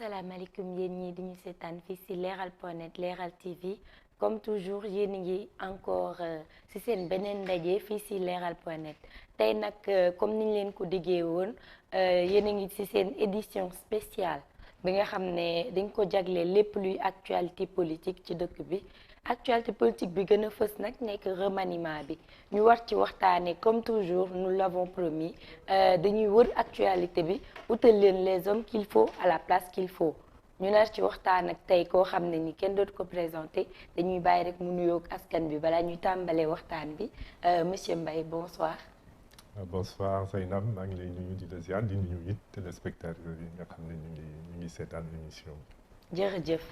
asalaamaaleykum yéen ñii di ñu seetaan fii ci leral.net Leral TV comme toujours yéen a ngi encore ci seen beneen ndaje fii ci leral.net tey nag comme niñ leen ko diggee woon yéen a ngi ci seen édition spéciale bi nga xam ne dañ ko jagle lépp luy actualité politique ci dëkk bi. Actualité politique bi gën a fës nag nekk remaniement bi ñu war ci waxtaanee comme toujours nous l'avons promis dañuy wër actualité bi utal leen les hommes qu'il faut à la place qu'il faut ñu nar ci waxtaan ak tey koo xam ne ni kenn dootu ko présenté dañuy bàyyi rek mu nuyoog askan bi balaa ñuy tàmbalee waxtaan bi monsieur Mbaye bonsoir. Bonsoir Zeynab maa ngi lay nuyu di la ziar di nuyu it téléspectateurs yi nga xam ne ñu ngi seetaan émission bi. jërëjëf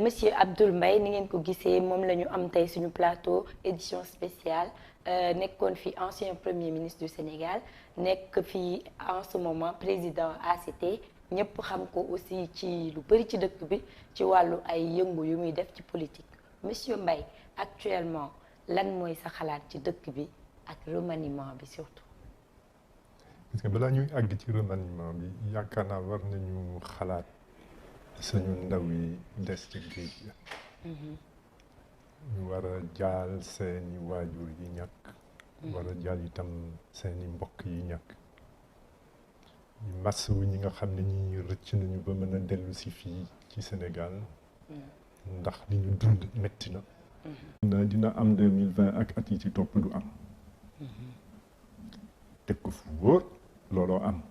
monsieur Abdoul Mbaye ni ngeen ko gisee moom la ñu am tey suñu plateau édition spéciale nekkoon fi ancien premier ministre du Sénégal nekk fi en ce moment président ACT ñëpp xam ko aussi ci lu bëri ci dëkk bi ci wàllu ay yëngu yu muy def ci politique monsieur Mbaye actuellement lan mooy sa xalaat ci dëkk bi ak remaniement bi surtout. parce que balaa ñuy àgg ci remaniement bi yaakaar naa war nañu xalaat. suñu ndaw yi des ci géej gi ñu war a jaal seeni waajur yi ñàkk war a jaal itam seeni mbokk yi ñàkk ñu masawu ñi nga xam ne ñi rëcc nañu ba mën a dellu si fii ci Sénégal ndax li ñu dund metti na dina am 2020 ak at yi ci topp du am teg ko fu wóor looloo am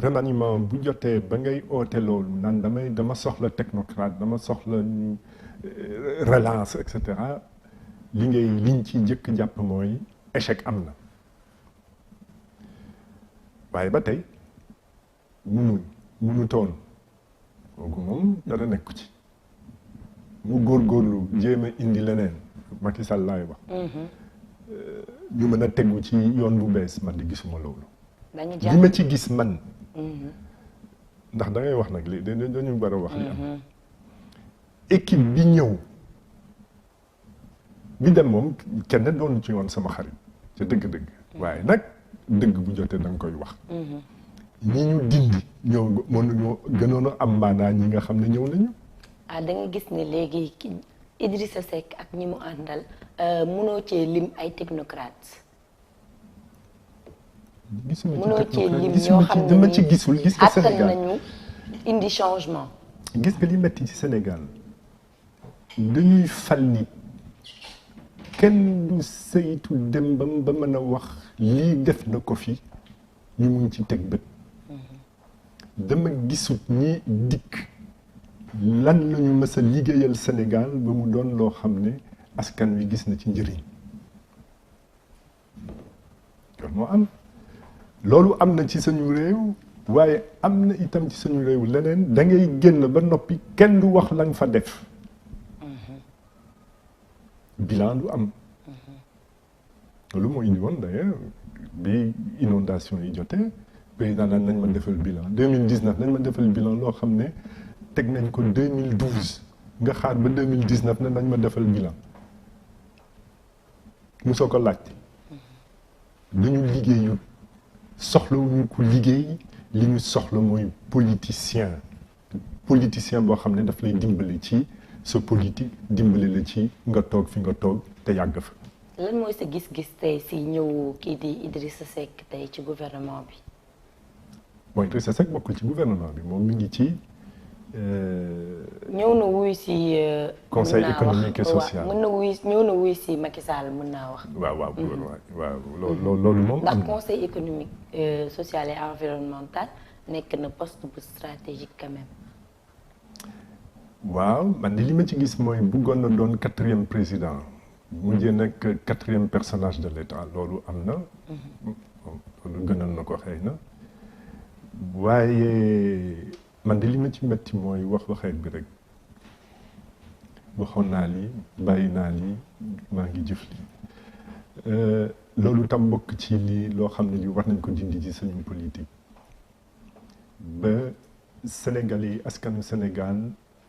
remaniement bu jotee ba ngay oote loolu naan dama soxla technocrate dama soxla ñu relance et cetera liñ ci njëkk jàpp mooy échec am na waaye ba tey munutoon kooku moom dara nekku ci mu góorgóorlu jéem a indi leneen Macky Sall laay wax ñu mën a tegu ci yoon bu bees man di gisuma loolu li ma ci gis man ndax da ngay wax nag li dañu war a wax li am équipe bi ñëw bi dem moom kenn doon ci woon sama xarit ca dëgg-dëgg waaye nag dëgg bu jotee da nga koy wax ñi ñu dindi ñëw mënuñoo gënoon a am maanaa ñi nga xam ne ñëw nañu da nga gis ne léegi Idrissa Seck ak ñi mu àndal mënoo cee lim ay technocrates mënoo cee lim ñoo xam ne dama ci gisul gis nga Sénégal attan nañu indi changement. gis nga li metti ci Sénégal dañuy fal nit kenn du saytu dem ba mën a wax lii def na ko fi ñu mun ci teg bët dama gisut ñi dikk lan lañu mës a liggéeyal Sénégal ba mu doon loo xam ne askan wi gis na ci njëriñ loolu moo am loolu am na ci suñu réew waaye am na itam ci suñu réew leneen da ngay génn ba noppi kenn du wax la nga fa def bilan du am loolu moo indi woon d'ailleurs bi inondation yi jotee président naan nañ ma defal bilan 2019 nañ ma defal bilan loo xam ne teg nañ ko 2012 nga xaar ba 2019 ne nañ ma defal bilan mosoo ko laajte dañu liggéeyu soxlawuñu ko liggéey li ñu soxla mooy politicien boo xam ne daf lay dimbali ci sa politique dimbali la ci nga toog fi nga toog te yàgg fa. lan mooy sa gis-gis tey si ñëw kii di Idrissa Seck tey ci gouvernement bi. bon Idrissa Seck bokkul ci gouvernement bi moom mi ngi ci. ñëw na wuy si. conseil économique et social ñëw na wuy si Macky Sall mën naa wax. waaw loolu moom. ndax conseil économique social et environnemental nekk na poste bu stratégique quand même. waaw man li ma ci gis mooy bëggoon na doon 4e président. mujjee nekk 4e personnage de l'État loolu am na. loolu gënal na ko xëy na waaye. man de li ma ci metti mooy waxeet bi rek waxoon naa lii bàyyi naa lii maa ngi jëf lii loolu tam bokk ci lii loo xam ne li war nañ ko dindi ci suñu politique ba Sénégalais yi askanu Sénégal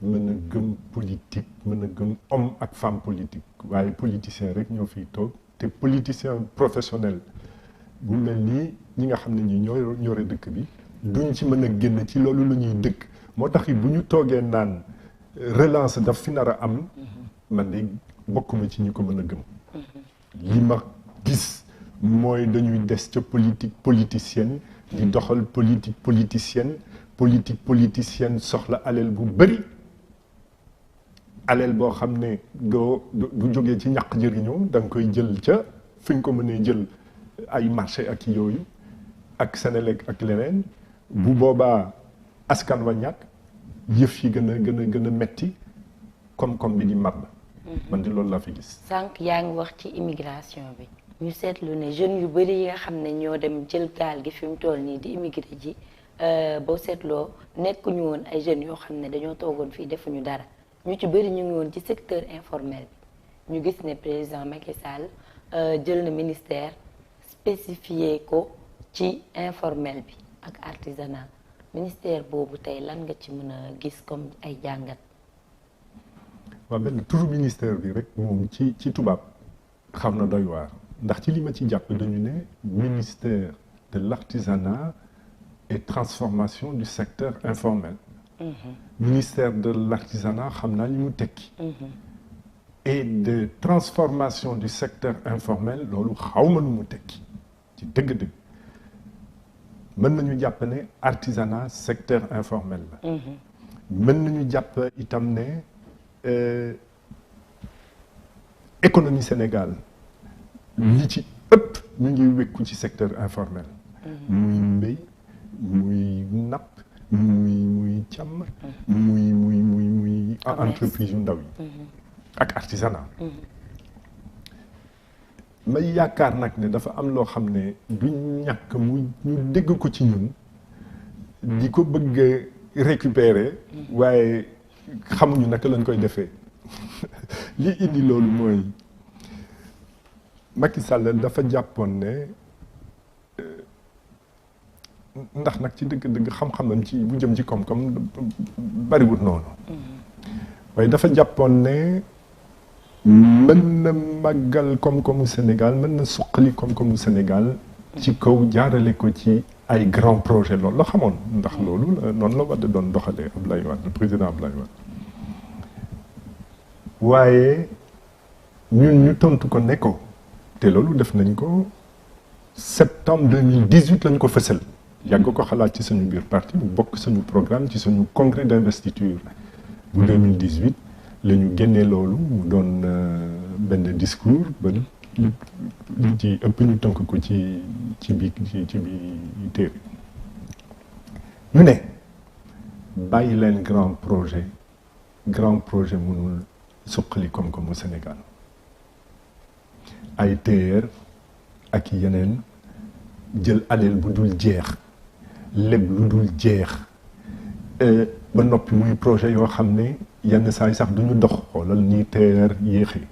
mën a gëm politique mën a gëm homme ak femme politique waaye politicien rek ñoo fiy toog te politicien professionnel bu mel nii ñi nga xam ne ñi ñoo yore dëkk bi duñ ci mën a génn ci loolu la ñuy dëkk moo tax it bu ñu toogee naan relance daf fi nar a am man de bokkuma ci ñi ko mën a gëm li ma gis mooy dañuy des ca politique politicienne di doxal politique politicienne soxla alal bu bëri alal boo xam ne du jógee ci ñàkk jëriñoo da nga koy jël ca fi nga ko mënee jël ay marché ak yooyu ak Senelec ak leneen bu boobaa askan wa ñàkk yëf yi gën a metti koom-koom bi di màbb man di loolu laa fi gis. sànq yaa ngi wax ci immigration bi ñu seetlu ne jeunes yu bëri yi nga xam ne ñoo dem jël gaal gi fi mu toll nii di immigré ji boo seetloo nekkuñu woon ay jeunes yoo xam ne dañoo toogoon fii defuñu dara ñu ci bëri ñu ngi woon ci secteur informel bi ñu gis ne président Macky Sall jël na ministère spécifié ko ci informel bi ak artisanat ministère boobu tey lan nga ci mën a gis comme ay jàngat. waaw benn turu ministère bi rek moom ci tubaab xam na doy waar ndax ci li ma ci jàpp dañu ne ministère de l'artisanat et transformation du secteur informel. Ministère de l'artisanat xam naa li mu tekki. Et de transformation du secteur informel loolu xaw ma lu mu tekki ci dëgg-dëgg mën nañu jàpp ne artisanat secteur informel la. mën nañu jàpp itam ne économie Sénégal li ci ëpp ñu ngi wékku ci secteur informel. muy mbéy muy napp muy càmm. muy entreprise yu ndaw yi. ak artisanat. may yaakaar nag ne dafa am loo xam ne du ñàkk ñu dégg ko ci ñun di ko bëgg a récupérer waaye xamuñu naka lañ koy defee li indi loolu mooy Macky Sall dafa jàppoon ne ndax nag ci dëgg-dëgg xam-xamam ci bu jëm ci koom-koom bariwut noonu waaye dafa jàppoon ne mën na màggal koom-koomu Sénégal mën na suqali koom-koomu Sénégal ci kaw jaarale ko ci ay grand projet loolu la xamoon ndax loolu noonu la Wade doon doxalee Abdoulaye Wade président Abdoulaye Wade waaye ñun ñu tontu ko ne ko te loolu def nañ ko septembre 2018 lañ ko fësal yàgg ko xalaat ci suñu biir parti mu bokk suñu programme ci suñu congrès d'investiture bu 2018 la ñu génnee loolu mu doon benn discours ba li ci ëpp ñu tënk ko ci bi téere ñu ne bàyyi leen grand projet mënul suqali koom-koomu Sénégal ay TER ak yeneen jël alal bu dul jeex lépp lu dul jeex ba noppi muy projet yoo xam ne yenn saa yi sax duñu dox xoolal nii TER yéexee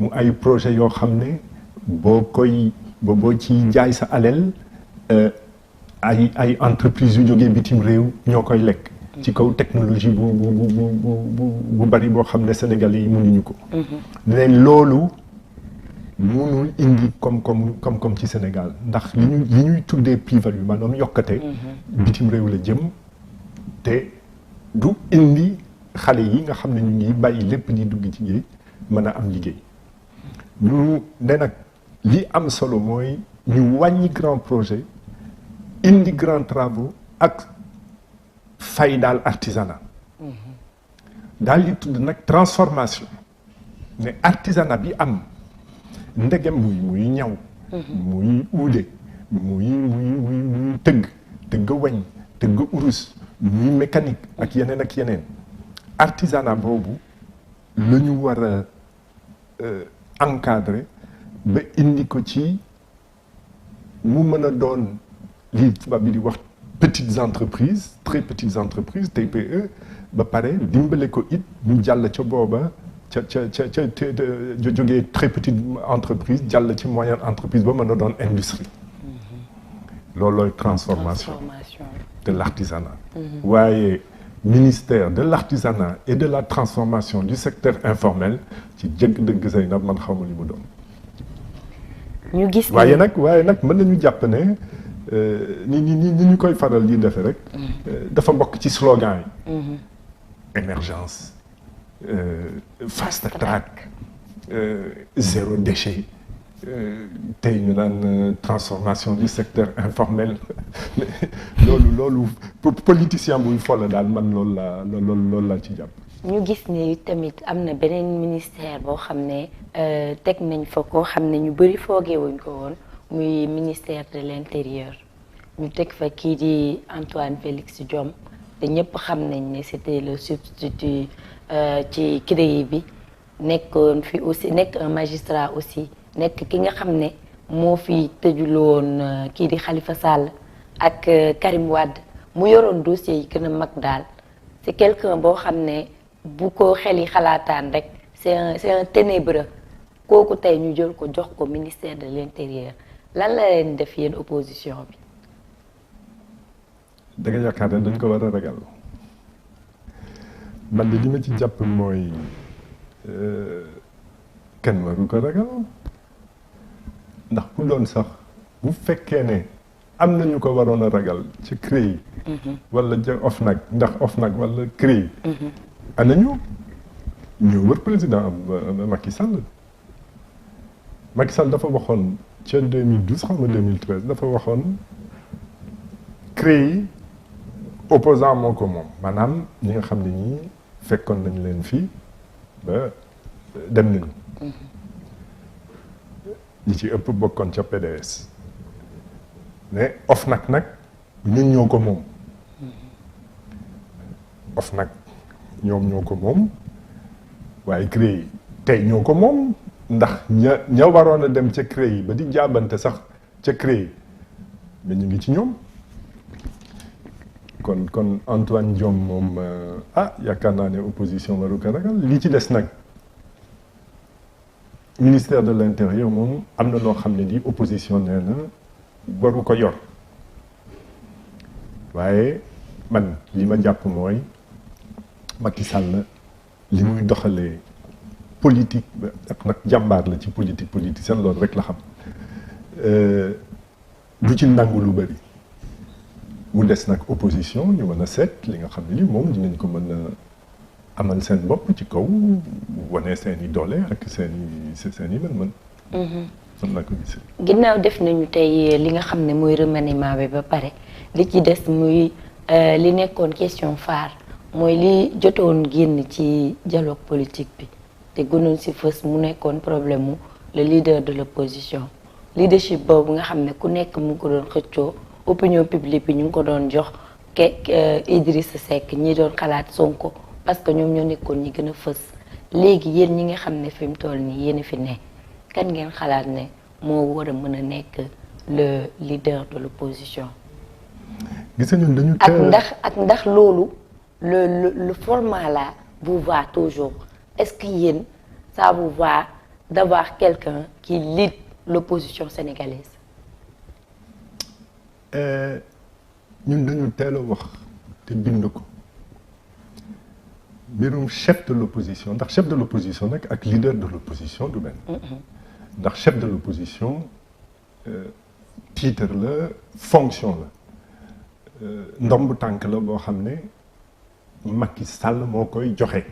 mu ay projet yoo xam ne boo ci jaay sa alal ay entreprise yu jógee bitim réew ñoo koy lekk ci kaw technologie bu bari boo xam ne Sénégalais yi mënuñu ko ne loolu mënul indi koom-koom ci Sénégal ndax li ñuy tuddee plus-value maanaam yokkate bitim réew la jëm te du indi xale yi nga xam ne ñu ngi bàyyi lépp di dugg ci géej mën a am liggéey ñu ne nag li am solo mooy ñu wàññi grand projet indi grand travaux ak fay daal artisanat daal di tudd nag transformation ne artisanat bi am ndegem muy ñaw muy uude muy tëgg wañ tëgg urus muy mécanique ak yeneen artisanat boobu la ñu war a encadrer ba indi ko ci mu mën a doon lii tubaab bi di wax petites entreprises très petites entreprises TPE ba pare dimbale ko it ñu jàll ca booba ca jógee très petite entreprise jàll ci moyenne entreprise ba mën a doon industrie loolooy transformation de l'artisanat waaye ministère de l'artisanat et de la transformation du secteur informel ci dëgg man xawma li mu doon ñu gis waaye nag mën nañu jàpp ne ni ñu koy faral di defee rek. dafa bokk ci slogan yi. émergence fast track zéro déchet tey ñu naan transformation du secteur informel loolu politicien buy folle daal man loolu laa ci jàpp. ñu gis ni tamit am na beneen ministère boo xam ne teg nañ fa koo xam ne ñu bëri foogeewuñ ko woon muy ministère de l'intérieur ñu teg fa kii di Antoine Félix Diome te ñëpp xam nañ ne c'était le substitut ci CREI bi nekkoon fi aussi nekk un magistrat aussi nekk ki nga xam ne moo fi tëjuloon kii di Khalifa Sall ak Karim Wade mu yoroon dossier yi gën a mag daal c'est quelqu'un boo xam ne bu ko xel yi xalaataan rek c'est un ténébreux kooku tey ñu jël ko jox ko ministère de l'intérieur lan la leen def yéen opposition bi. da nga yaakaar ne dañ ko war a ragal man de li ma ci jàpp mooy kenn waru ko ragal ndax bu doon sax bu fekkee ne am na ñu ko waroon a ragal ci CREI wala ca OFNAC ndax OFNAC wala CREI ana ñoo wër président Macky Sall. Macky Sall dafa waxoon ca 2012 xam nga 2013 dafa waxoon CREI opposant moo ko moom maanaam ñi nga xam ne ñii fekkoon nañ leen fii ba dem nañu. ñi ci ëpp bokkoon ca PDS mais OFNAC nag ñun ñoo ko moom. OFNAC ñoom ñoo ko moom waaye CREI tey ñoo ko moom ndax ña waroon a dem ca CREI ba di jaabante sax ca CREI mais ñu ngi ci ñoom. kon Antoine Diome moom yaakaar naa ne opposition waru ko ragal li ci des nag ministère de l'intérieur moom am na loo xam ne di opposition nee na waru ko yor waaye man li ma jàpp mooy Macky Sall li muy doxalee politique ak nag jàmbaar la ci politique seen loolu rek la xam du ci nangu lu bari. mu des nag opposition ñu mën a seet li nga xam ne li moom dinañ ko mën a amal seen bopp ci kaw wane seen i doole ak seen i mën-mën. fan laa ko gisee. ginnaaw def nañu tey li nga xam ne mooy remaniement bi ba pare li ci des muy li nekkoon question phare mooy li jotoon génn ci dialogue politique bi te gënoon ci fës mu nekkoon problème mu le leader de l'opposition leadership boobu nga xam ne ku nekk mu ko doon xëccoo. opinion publique bi ñu ngi ko doon jox Idrissa Seck ñi doon xalaat Sonko parce que ñoom ñoo nekkoon ñi gën a fës léegi yéen ñi nga xam ne fi mu toll nii yéen a fi ne kan ngeen xalaat ne moo war a mën a nekk le leader de l'opposition. gis nañu dañu ak ndax loolu le format là vous va toujours est-ce que yéen ça vous va d'avoir quelqu'un qui lead l'opposition sénégalaise. ñun dañu teel a wax te bind ko mbirum chef de l'opposition ndax chef de l'opposition nag ak leader de l'opposition du benn. ndax chef de l'opposition titre la fonction la ndomb tànk la boo xam ne Macky Sall moo koy joxe.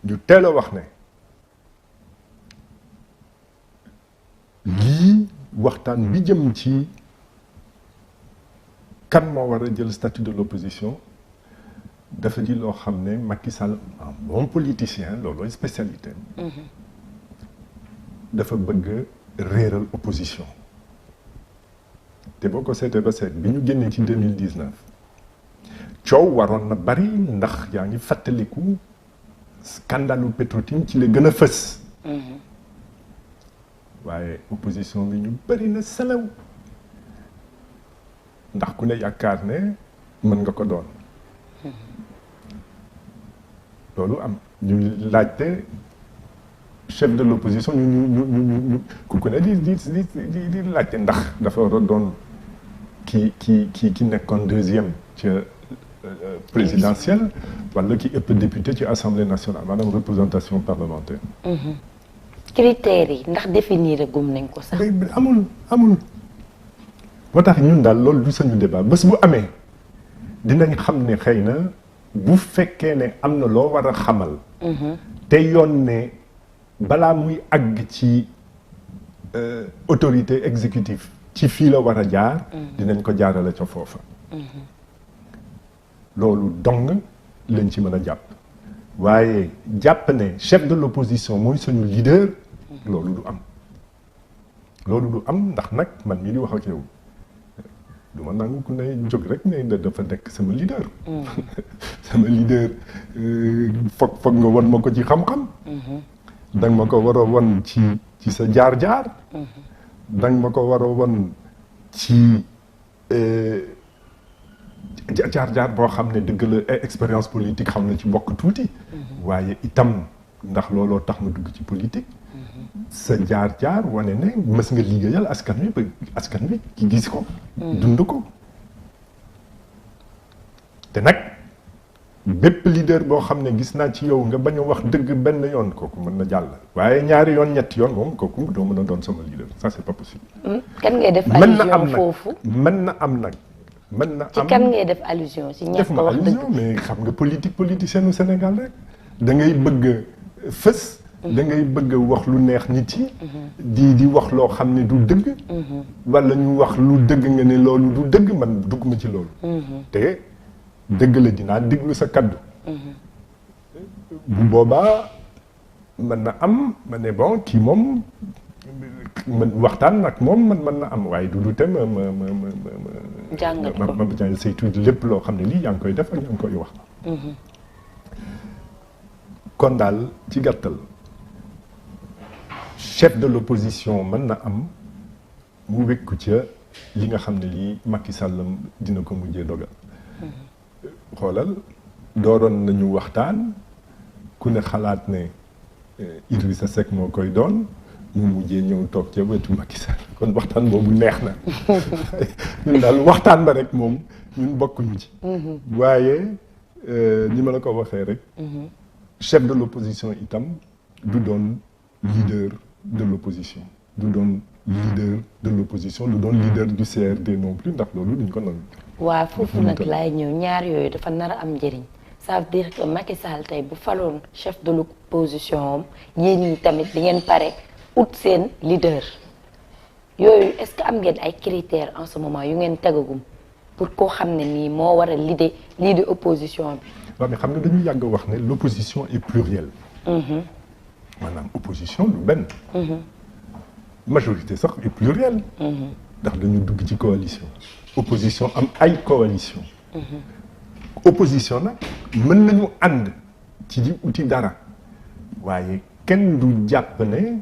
ñu teel a wax ne lii waxtaan bi jëm ci kan moo war a jël statut de l'opposition dafa di loo xam ne Macky Sall un bon politicien loolooy spécialité dafa bëgg réeral opposition te boo ko seetee ba seet bi ñu génnee ci 2019 coow waroon na bari ndax yaa ngi fàttaliku scandalu Petro-Tim ci la gën a fës waaye opposition bi ñu bari na selaw ndax ku ne yaakaar ne mën nga ko doon loolu am ñu laajte chef de l'opposition ñu ku ne di laajte ndax dafa war a doon ki nekkoon deuxième ca présidentielle wala ki ëpp député ci assemblée nationale maanaam représentation parlementaire. critères yi ndax définir gum nañ ko sax. amul moo tax ñun daal loolu du sañu débat bés bu amee dinañ xam ne xëy na bu fekkee ne am na loo war a xamal. te yoon ne balaa muy àgg ci autorité exécutive ci fii la war a jaar. dinañ ko jaarale ca foofa. loolu dong lañ ci mën a jàpp. waaye jàpp ne chef de l'opposition mooy suñu leader. loolu du am. loolu du am ndax nag man mii di wax ak yow du ma nangu ku ne jóg rek ne dafa nekk sama leader. sama leader foog nga won ma ko ci xam-xam. danga ma ko war a won ci sa jaar-jaar. danga ma ko war a won ci jaar-jaar boo xam ne dëgg la expérience politique xam na ci bokk tuuti. waaye itam ndax looloo tax nga dugg ci politique. sa jaar-jaar wane ne mës nga liggéeyal askan wi ba askan wi ki gis ko. dund ko. te nag bépp leader boo xam ne gis naa ci yow nga bañ a wax dëgg benn yoon kooku mën na jàll. waaye ñaari yoon ñetti yoon moom kooku doo mën a doon sama leader ça c'est pas possible. kan ngay def allusion foofu mën na am nag. mën na am ci kan ngay def allusion ci ñàkk a wax dëgg. mais xam nga politicien u Sénégal rek da ngay bëgg fës. da ngay bëgg wax lu neex nit yi. di wax loo xam ne du dëgg. wala ñu wax lu dëgg nga ne loolu du dëgg man dugg ma ci loolu. te dëgg la dinaa déglu sa kaddu. bu boobaa mën na am ma ne bon kii moom man waxtaan nag moom man mën na am waaye du te ma. jàngat ko ma jàng saytu lépp loo xam ne lii yaa ngi koy def ak yaa ngi koy wax. kon daal ci gàttal. chef de l'opposition mën na am mu wékku ca li nga xam ne lii Macky Sall dina ko mujjee dogal. xoolal dooroon nañu waxtaan ku ne xalaat ne Idrissa Seck moo koy doon mu mujjee ñëw toog ca wetu Macky Sall kon waxtaan boobu neex na. ñun daal waxtaan ba rek moom ñun bokkuñu ci. waaye ni ma la ko waxee rek. chef de l'opposition itam du doon leader de l'opposition du doon leader de l'opposition du doon leader du CRD non plus ndax loolu duñ ko nangu. waaw foofu nag laay ñëw ñaar yooyu dafa nar a am njëriñ ça veut dire que Macky Sall tey bu faloon chef de l'opposition am yéen ñi tamit di ngeen pare ut seen leader yooyu est-ce que am ngeen ay critères en ce moment yu ngeen tegagum pour koo xam ne nii moo war a leader opposition bi. waaw mais xam nga dañu yàgg wax ne l'opposition est plurielle. maanaam opposition du benn. majorité sax est plurielle. ndax dañu dugg ci coalition. opposition am ay coalition. opposition nag mën nañu ànd ci di uti dara waaye kenn du jàpp ne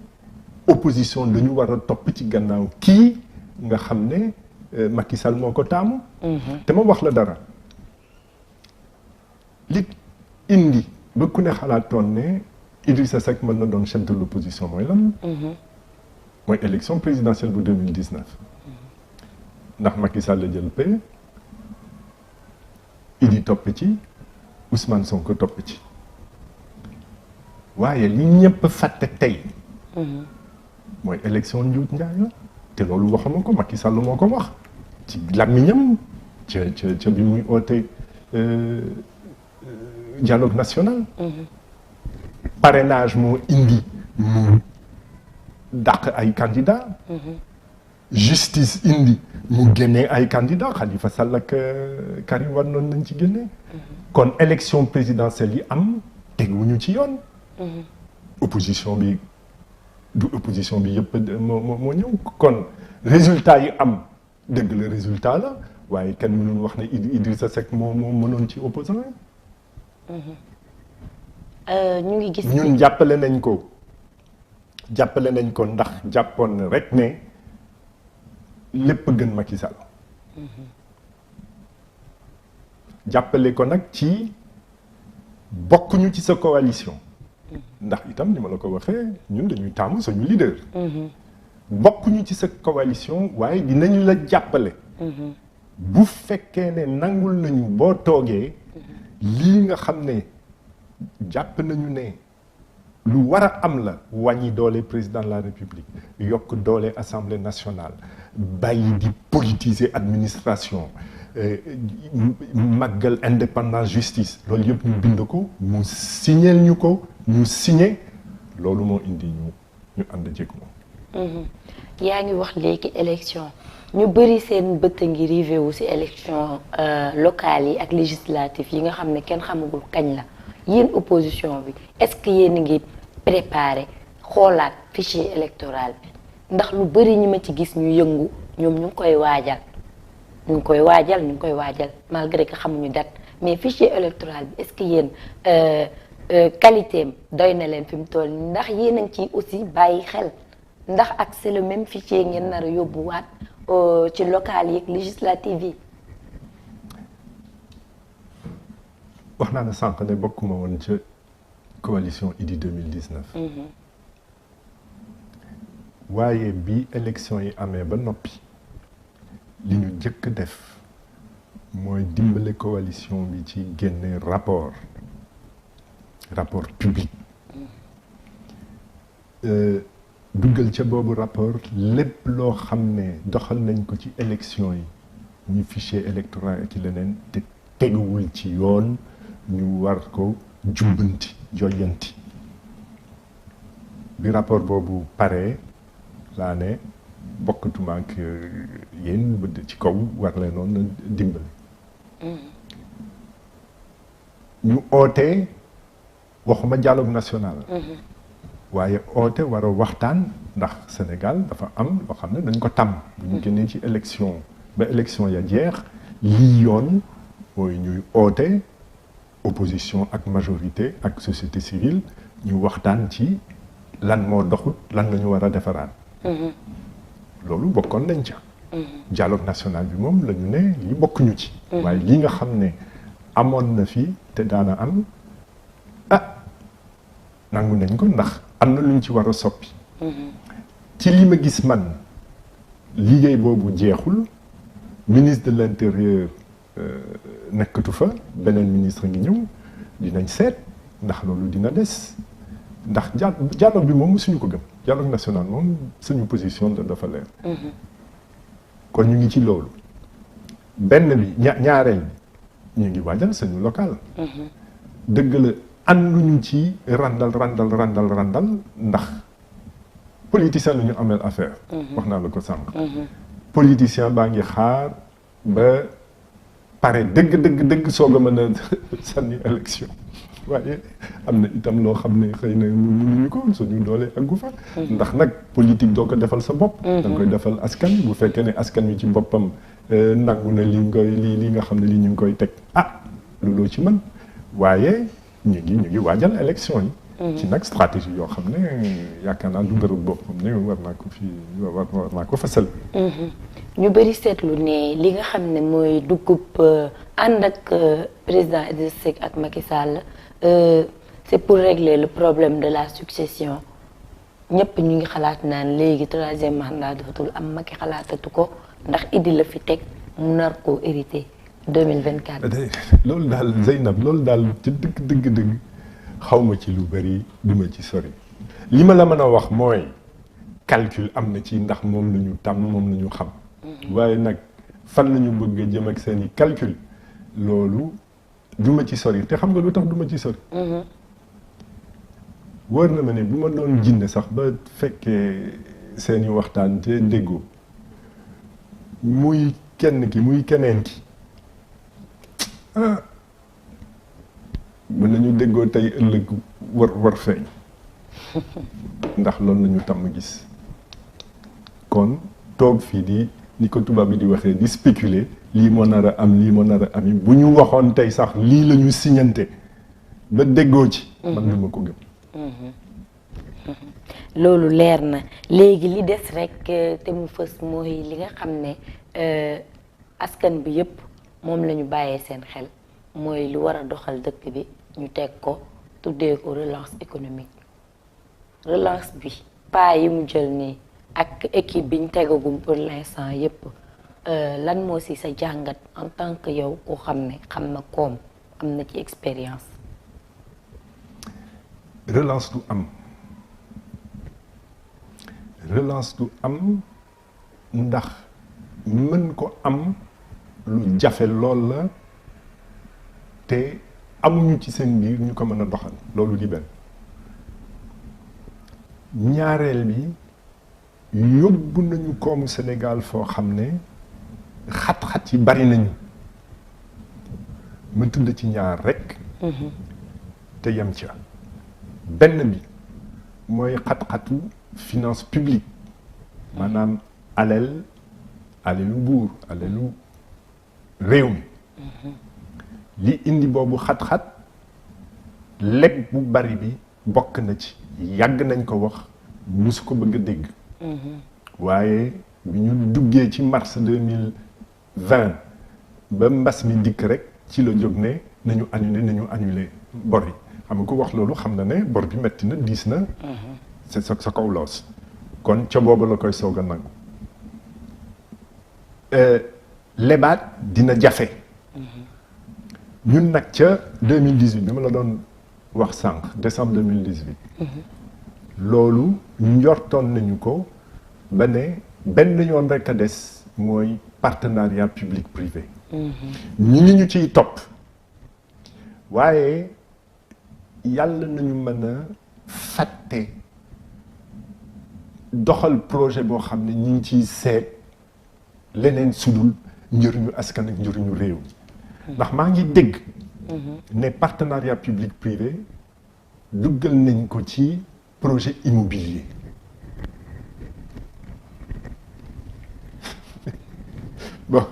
opposition dañu war a topp ci gannaaw kii nga xam ne Macky Sall moo ko taamu. te ma wax la dara li indi ba ku ne xalaatoon ne Idrissa Seck mën na doon chef de l'opposition mooy lan. mooy élection présidentielle bu 2019. ndax Macky Sall la jël paie Idi topp ci Ousmane Sonko topp ci waaye li ñëpp fàtte tey. mooy élection njuut njaay la te loolu waxuma ko Macky Sall moo ko wax ci làmmiñam ca bi muy oote dialogue national. parrainage moo indi mu dàq ay candidats. justice indi mu génnee ay candidats Khalifa Sall ak Karim Wade noonu nañ ci génnee. kon élection présidentielle yi am teguwuñu ci yoon. opposition bi du opposition bi yëpp moo ñëw kon résultat yi am dëgg la résultat la waaye kenn mënul wax ne Idrissa Seck moo mënoon ci opposant ñu ngi gis ñun jàppale nañ ko ndax jàppoon rek ne lépp gën Macky Sall. jàppale ko nag ci bokkuñu ci sa coalition. ndax itam ni ma la ko waxee ñun dañuy taamu suñu leader. bokkuñu ci sa coalition waaye dinañu la jàppale. bu fekkee ne nangul nañu boo toogee. lii nga xam ne jàpp nañu ne lu war a am la wàññi doole président de la république yokk doole assemblée nationale bàyyi di politiser administration màggal indépendance justice loolu yëpp ñu bind ko mu signeel ñu ko ñu signé loolu moo indi ñu ànd jég moom. yaa ngi wax léegi élection ñu bëri seen bët ngi rivé wu ci élection locales yi ak législatives yi nga xam ne kenn xamagul kañ la yéen opposition bi est-ce que yéen a ngi préparé xoolaat fichier électoral bi ndax lu bëri ñi ma ci gis ñu yëngu ñoom ñu ngi koy waajal malgré que xamuñu date mais fichier électoral bi est-ce que yéen qualité am doy na leen fi mu toll ndax yéen a ngi ciy aussi bàyyi xel ndax ak c'est le même fichier ngeen nar a yóbbuwaat ci local yi ak législative yi. wax naa ne sànq ne bokkuma woon ca coalition Idy 2019. waaye bi élection yi amee ba noppi li ñu jëkk def mooy dimbale coalition bi ci génne rapport public. duggal ca boobu rapport lépp loo xam ne doxal nañ ko ci élection yi muy fichier électoral ak ci leneen te teguwul ci yoon ñu war ko jubbanti joyanti bi rapport boobu paree laa ne bokkatuma ak yéen bëdd ci kaw war leen noonu dimbali ñu oote waxuma dialogue national waaye oote war a waxtaan ndax Sénégal dafa am loo xam ne dañ ko tàmm bu ñu génnee ci élection ba élection ya jeex lii yoon mooy ñuy oote opposition ak majorité ak société civile ñu waxtaan ci lan moo doxut lan la ñu war a defaraat loolu bokkoon nañ ca dialogue national bi moom la ñu ne lii bokkuñu ci waaye lii nga xam ne amoon na fi te daana am nangu nañ ko ndax am na lu ñu ci war a soppi ci li ma gis man liggéey boobu jeexul ministre de l'intérieur nekkatu fa beneen ministre ngi ñëw dinañ seet ndax loolu dina des ndax dialogue bi moom suñu ko gëm dialogue national moom suñu position dafa leer kon ñu ngi ci loolu benn bi ñaareel bi ñu ngi waajal suñu local dëgg la ànduñu ci randal ndax politicien la ñu ameel affaire wax naa la ko sànq politicien baa ngi xaar ba pare dëgg soog a mën a sànni élection waaye am na itam loo xam ne xëy na mënuñu ko suñu doole ak gu fa ndax nag politique doo ko defal sa bopp da nga koy defal askan bu fekkee ne askan wi ci boppam nangu na li nga xam ne li ñu ngi koy teg looloo ci mën waaye ñu ngi waajal élection yi ci nag stratégie yoo xam ne yaakaar naa du bërëb boppam ne war naa ko fasal ñu bëri seetlu ne li nga xam ne mooy dugub ànd ak président Idrissa Seck ak Macky Sall c'est pour régler le problème de la succession ñëpp ñu ngi xalaat naan léegi troisième mandat dootul am Macky xalaatatu ko ndax Idi la fi teg mu nar koo hérité 2024. loolu daal Zeynab loolu daal ci dëgg xaw ma ci lu bari du ma ci sori li ma la mën a wax mooy calcul am na ci ndax moom la ñu tàmm moom la ñu xam waaye nag fan la ñu bëgg a jëm ak seen i calcul loolu du ma ci sori te xam nga lu tax du ma ci sori wóor na ma ne bu ma doon jinne sax ba fekkee seen i waxtaan te déggoo muy kenn ki muy keneen ki mën nañu déggoo tey ëllëg war feeñ ndax loolu la ñu tàmm gis kon toog fii di ni ko tubaab bi di waxee di spéculer lii moo nar a am lii moo nar a am bu ñu waxoon tey sax lii la ñu signante ba déggoo ci man du ma ko gëm loolu leer na léegi li des rek te mu fës mooy li nga xam ne askan bi yëpp moom la ñu bàyyee seen xel mooy lu war a doxal dëkk bi ñu teg ko tuddee ko relance économique relance bi pas yi mu jël nii ak équipe bi ñu tegagum pour l'instant yëpp lan moo ci sa jàngat en tant que yow koo xam ne xam na koom am na ci expérience. relance du am ndax mën ko am lu jafe lool la te amuñu ci seen biir ñu ko mën a doxal loolu di benn ñaareel bi yóbbu nañu koomu Sénégal foo xam ne xat-xat yi bari nañu ma tudd ci ñaar rekk te yem ca benn bi mooy xat-xatu finance publique maanaam alelu buur alelu réew mi li indi boobu xat-xat leb bu bari bi bokk na ci yàgg nañ ko wax musu ko bëgg a dégg waaye bi ñu duggee ci mars 2020 ba mbas mi dikk rek ci la jóg ne nañu annulé bor yi xam nga ku wax loolu xam na ne bor bi metti na diis na c'est sa kaw loos kon ca boobu la koy soog a nangu lebaat dina jafe ñun nag ca 2018 bi ma la doon wax sànq décembre 2018 loolu njortoon nañu ko ba ne benn yoon rekk a des mooy partenariat public privé ñu ngi ñu ciy topp waaye yàlla nañu mën a fàtte doxal projet boo xam ne ñi ngi ciy seet leneen sudul njëriñu askan ak njëriñu réew ndax maa ngi dégg ne partenariat public privé duggal nañ ko ci projet immobilier bon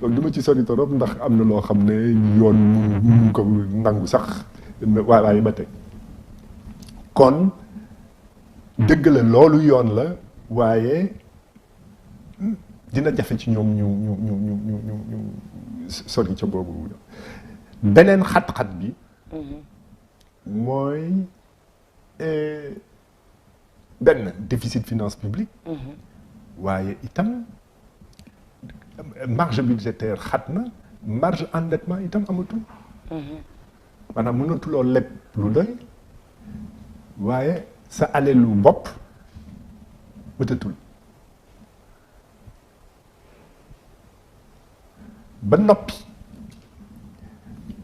donc du ma ci sori torop ndax am na loo xam ne yoon mu ko nangu sax waaye ba tey kon dëgg la loolu yoon la waaye dina jafe ci ñoom ñu sori ca boobu beneen xat-xat bi mooy benn déficit finance publique waaye itam marge budgétaire xat na marge endettement itam amatul maanaam mënatuloo leb lu doy waaye sa alelu bopp mëtatul ba noppi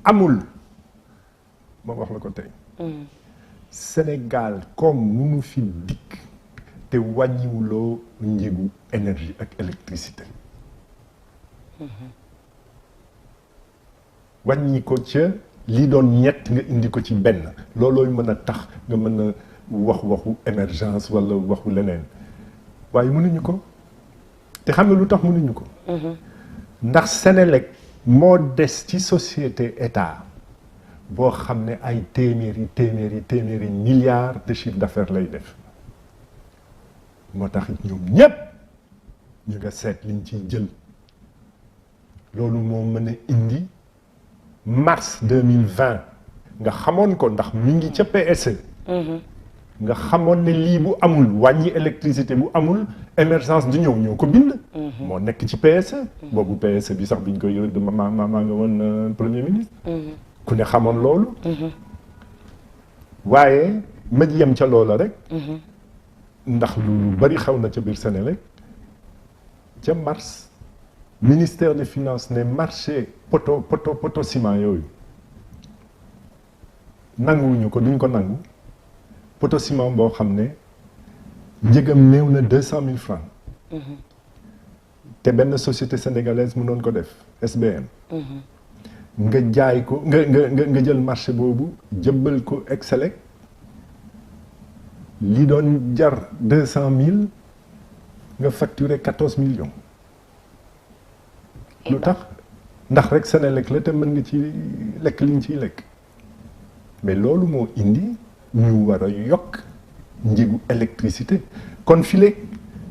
amul ma wax la ko tey Sénégal comme munu fi dikk te wàññiwuloo njëgu énergie ak électricité wàññi ko ca lii doon ñett nga indi ko ci benn loolooy mën a tax nga mën a waxu émergence walla waxu leneen waaye mënuñu ko te xam nga lu tax mënuñu ko ndax Sénélec moo des ci société état boo xam ne ay téeméeri milliards de chiffre d'affaires lay def moo tax ñoom ñépp ñu nga seet liñ ciy jël loolu moo mën a indi mars 2020 nga xamoon ko ndax mi ngi ca PSE nga xamoon ne lii bu amul wàññi électricité bu amul émergence du ñëw ko bind moo nekk ci PSE boobu PSE bi sax biñ koy yore maa nga woon premier ministre ku ne xamoon loolu waaye ma yem ca loola rek ndax lu bari xaw na ca biir Sénélec ca mars ministère des finances ne marché poto ciment yooyu nanguwuñu ko duñ ko nangu poto ciment boo xam ne njëgam néew na 200 000 francs te benn société sénégalaise mu doon ko def SBM nga jaay ko nga jël marché boobu jëbbal ko Excelec li doon jar 200 000 nga facturé 14 millions lu tax ndax rek Sénélec la te mën nga ci lekk li ñu ciy lekk mais loolu moo indi ñu war a yokk njëgu électricité kon file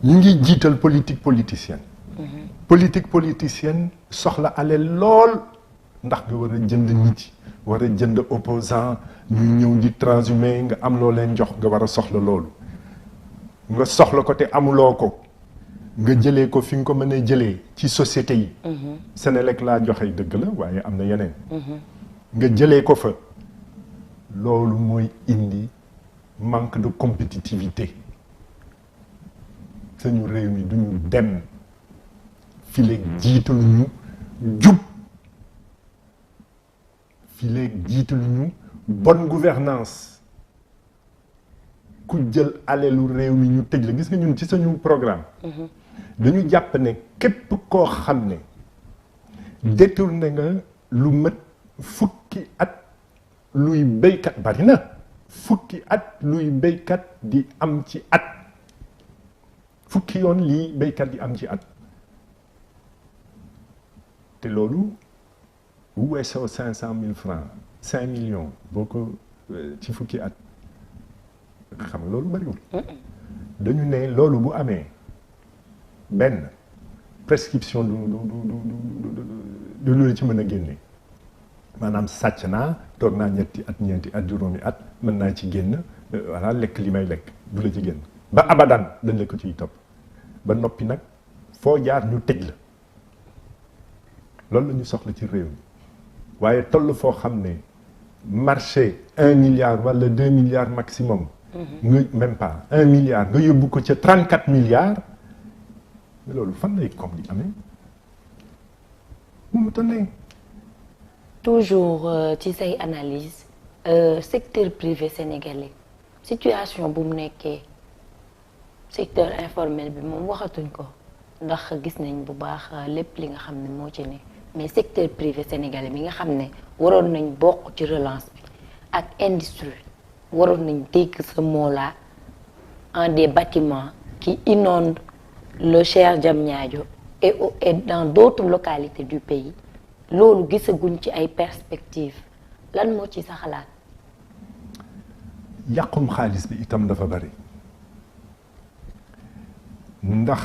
ñu ngi jiital politique politicienne soxla alal lool ndax nga war a jënd nit yi war a jënd opposant ñu ñëw di transhumé nga am loo leen jox nga war a soxla loolu nga soxla ko te amuloo ko nga jëlee ko fi nga ko mën a jëlee ci société yi Sénélec laa joxe dëgg la waaye am na yeneen nga jëlee ko fa loolu mooy indi manque de compétitivité suñu réew mi duñu dem fi léeg jiitaluñu jub fi léeg jiitaluñu bonne gouvernance ku jël alelu réew mi ñu tëj la gis nga ñun ci suñu programme dañu jàpp ne képp koo xam ne détourné nga lu mat fukki at luy béykat bari na fukki at luy béykat di am ci at fukki yoon lii béykat di am ci at te loolu bu weesoo 500 000 francs 5 millions boo ko ci fukki at xam nga loolu bariwul dañu ne loolu bu amee benn prescription du lu ci mën a génne maanaam sàcc naa toog naa ñetti at ñeenti at juróomi at mën naa ci génn voilà lekk li may lekk du la ci génn ba abadan dañ la ko ciy topp ba noppi nag foo jaar ñu tëj la loolu la ñu soxla ci réew mi waaye toll foo xam ne marché 1 milliard wala 2 milliards maximum nga même pas 1 milliard nga yóbbu ko ca 34 milliards loolu fan lay comme di amee mu tane toujours ci say analyse secteur privé sénégalais situation bu mu nekkee secteur informel bi moom waxatuñ ko ndax gis nañ bu baax lépp li nga xam ne moo ci ne mais secteur privé sénégalais bi nga xam ne waroon nañ bokk ci relance bi ak industrie waroon nañ dégg ce mot-là en des bâtiments qui inondent le cher Diamniadio et dans d'autres localités du pays loolu gisaguñ ci ay perspectives lan moo ci sa xalaat. yàqum xaalis bi itam dafa bari ndax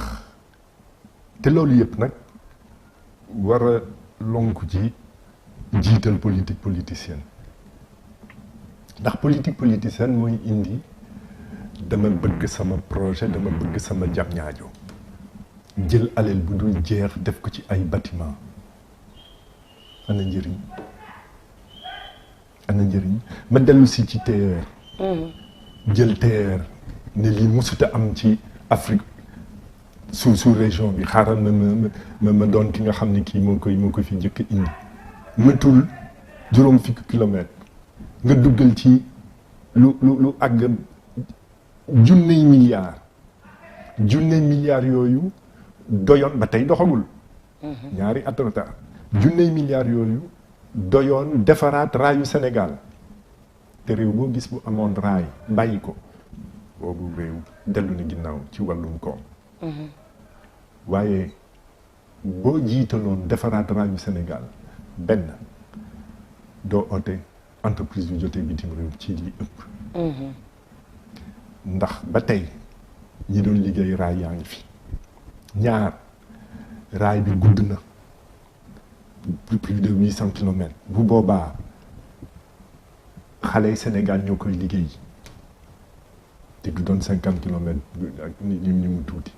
te loolu yëpp nag war a lonku ci jiital politique politicienne ndax politique politicienne mooy indi dama bëgg sama projet dama bëgg sama Diamniadio jël alal bu dul jeex def ko ci ay bâtiment ana njëriñ ma dellu si ci TER jël TER ne lii musuta am ci Afrique sous région bi xaaral ma doon ki nga xam ne kii moo ko fi njëkk indi mëtul juróom fukki kilomètre nga duggal ci lu àgg junney milliards yooyu doyoon ba tey doxagul ñaari at retard junney milliards yooyu doyoon defaraat raayu Sénégal te réew boo gis bu amoon raay bàyyi ko boobu réew dellu na ginnaaw ci wàllum koom waaye boo jiitaloon defaraat raayu Sénégal benn doo oote entreprise yu jotee bitim réew ci li ëpp ndax ba tey ñi doon liggéey raay yaa ngi fi ñaar raay bi gudd na plus de 800 kilomètres bu boobaa xale yi Sénégal ñoo koy liggéey te du doon 50 kilomètres ak ni mu tuuti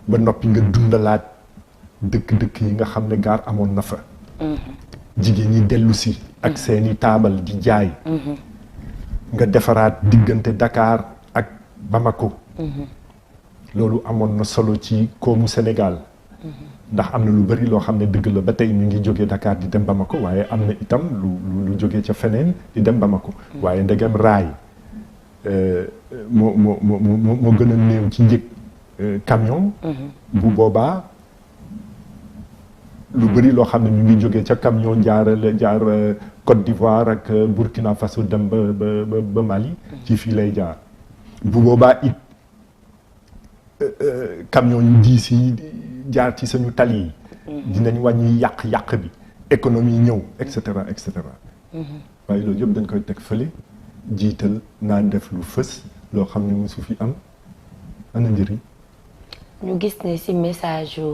ba noppi nga dundalaat dëkk yi nga xam ne gaar amoon na fa jigéen ñi dellu si ak seeni taabal di jaay nga defaraat diggante Dakar ak Bamako loolu amoon na solo ci koomu Sénégal ndax am na lu bari loo xam ne dëgg la ba tey ñu ngi jógee Dakar di dem Bamako waaye am na itam lu jógee ca feneen di dem Bamako waaye ndegem raay moo gën a néew ci njëg camion bu boobaa lu bari loo xam ne ñu ngi jógee ca camion jaar Côte d'Ivoire ak Burkina Faso dem ba Mali ci fii lay jaar bu boobaa it camion yu diis yi jaar ci suñu tali yi dinañ wàññi yàq bi économie ñëw et cetera waaye loolu yëpp dañ koy teg fële jiital naa def lu fës loo xam ne mosu fi am ana njëriñ ñu gis ne ci message yu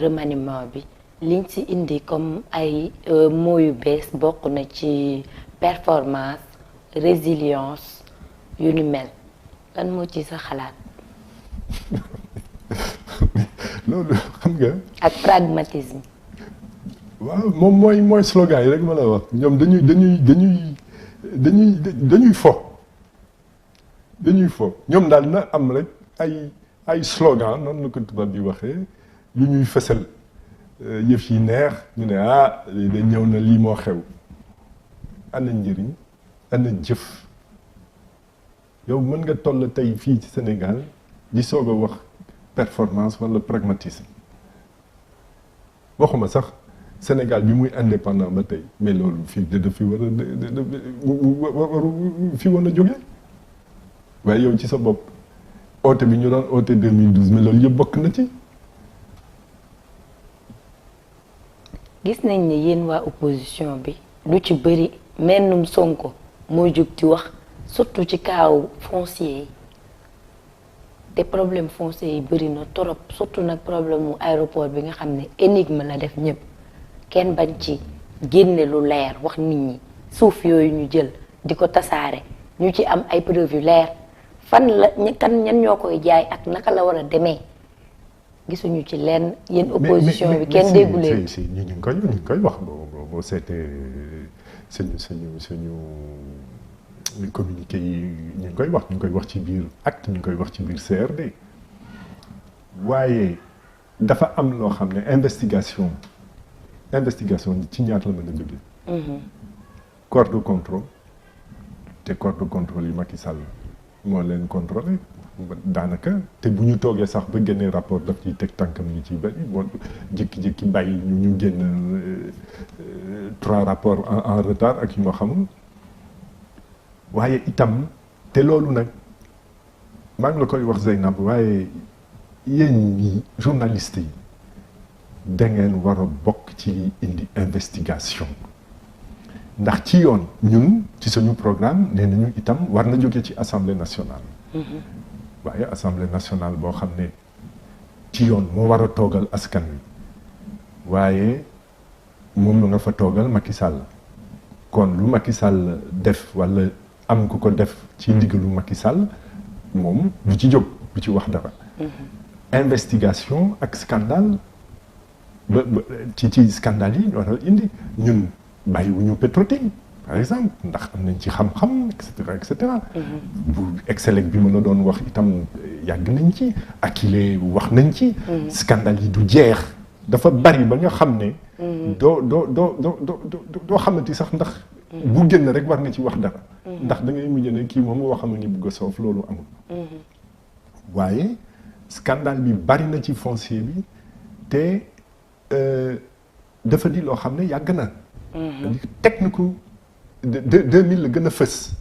remaniement bi liñ ci indi comme ay mots yu bees bokk na ci performance résilience yu ni mel lan moo ci sa xalaat. loolu xam nga. ak pragmatisme. waaw moom mooy slogan yi rek ma la wax ñoom dañuy fo dañuy fo ñoom daal na am rek ay slogan noonu la ko tubaab di waxee yu ñuy fësal yëf yi neex ñu ne da ñëw na lii moo xew ana njëriñ ana jëf yow mën nga toll tey fii ci Sénégal di soog a wax performance wala pragmatisme waxuma sax Sénégal bi muy indépendant ba tey mais loolu fii da fi war a fi woon a jógee waaye yow ci sa bopp oote bi ñu doon oote 2012 mais loolu yëpp bokk na ci. gis nañ ne yéen waa opposition bi lu ci bëri mennum Sonko mooy jóg ci wax surtout ci kaaw foncier yi te problème foncier yi bëri na trop surtout nag problème mu aéroport bi nga xam ne énigme la def ñëpp kenn bañ ci génne lu leer wax nit ñi suuf yooyu ñu jël di ko tasaare ñu ci am ay preuve yu leer fan la ñan ñoo koy jaay ak naka la war a demee gisuñu ci lenn yéen opposition bi kenn déggu leen si ñu ngi koy wax boo seetee suñu communiqué yi ñu ngi koy wax ci biir acte ñu ngi koy wax ci biir CRD waaye dafa am loo xam ne investigation ci ñaata la mën a jóge corps de contrôle te corps de contrôle yi Macky Sall moo leen contrôlé daanaka te bu ñu toogee sax ba génnee rapport daf ciy teg tànkam ñu ciy bëri bon jékki-jékki bàyyi ñu génn 3 rapports en retard ak yu ma xamul waaye itam te loolu nag maa ngi la koy wax Zeynab waaye yéen ñi journaliste yi da ngeen war a bokk ci indi investigation ndax ci yoon ñun ci suñu programme nee nañu itam war na jóge ci assemblée nationale. waaye assemblée nationale boo xam ne ci yoon moo war a toogal askan wi waaye moom la nga fa toogal Macky Sall kon lu Macky Sall def wala am ku ko def ci ndigalu Macky Sall moom du ci jóg du ci wax dara. investigation ak scandale ba ci scandale yi war a indi ñun bàyyiwuñu Petro-Tim par exemple ndax am nañ ci xam-xam et cetera. bu Excelec bi ma la doon wax itam yàgg nañ ci Akilee wax nañ ci. scandale yi du jeex dafa bari ba nga xam ne. doo xamante sax ndax. bu génn rek war nga ci wax dara. ndax da ngay mujj ne kii moom woo xam ne bugg a soof loolu amul. waaye scandale bi bari na ci foncier bi te dafa di loo xam ne yàgg na. technique 2000 la gën a fës.